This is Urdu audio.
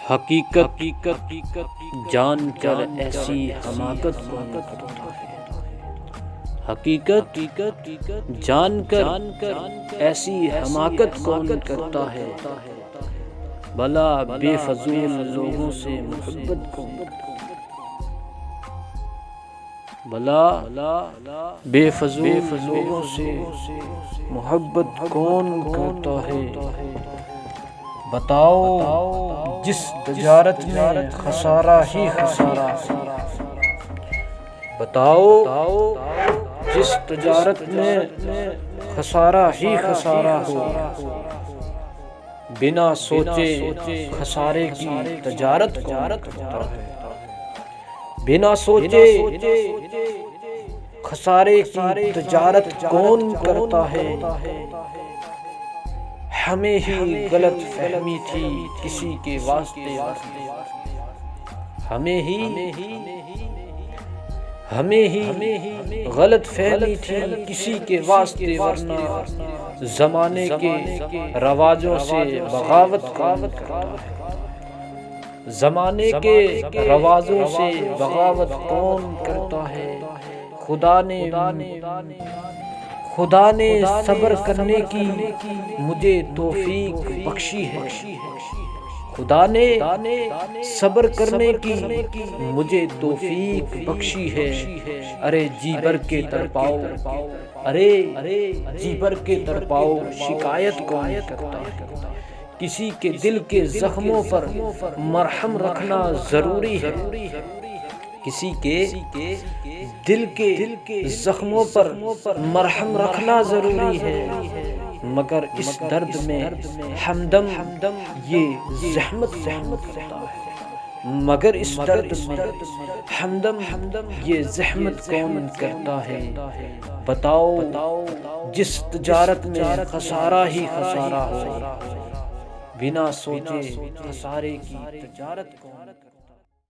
حقیقت جان کر ایسی حماقت کون کرتا ہے؟ حقیقت جان کر ایسی حماقت کون کرتا ہے؟ بھلا بے فضول لوگوں سے محبت کون کرتا ہے؟ بھلا بے فضول لوگوں سے محبت کون کرتا ہے؟ بتاؤ جس تجارت میں خسارہ ہی خسارہ، بتاؤ جس تجارت میں خسارہ ہی خسارہ ہو، بنا سوچے خسارے کی تجارت کون کرتا ہے؟ بنا سوچے خسارے کی تجارت کون کرتا ہے؟ ہمیں ہی غلط فہمی تھی کسی کے واسطے، ہمیں ہی غلط فہمی تھی کسی کے واسطے، ورنہ زمانے کے رواجوں سے بغاوت کون کرتا ہے؟ زمانے کے رواجوں سے بغاوت کون کرتا ہے؟ خدا نے صبر کرنے کی مجھے توفیق بخشی ہے، خدا نے صبر کرنے کی مجھے توفیق بخشی ہے۔ ارے جی بھر کے تڑپاؤ، ارے جی بھر کے تڑپاؤ، شکایت کون کرتا ہے؟ کسی کے دل کے زخموں پر مرہم رکھنا ضروری ہے، کسی کے دل کے زخموں پر مرہم رکھنا ضروری ہے، مگر اس درد میں ہمدم یہ زحمت کرتا ہے، مگر اس درد میں ہمدم یہ زحمت کون کرتا ہے؟ بتاؤ جس تجارت میں خسارہ ہی خسارہ ہو، بنا سوچے خسارے کی تجارت کون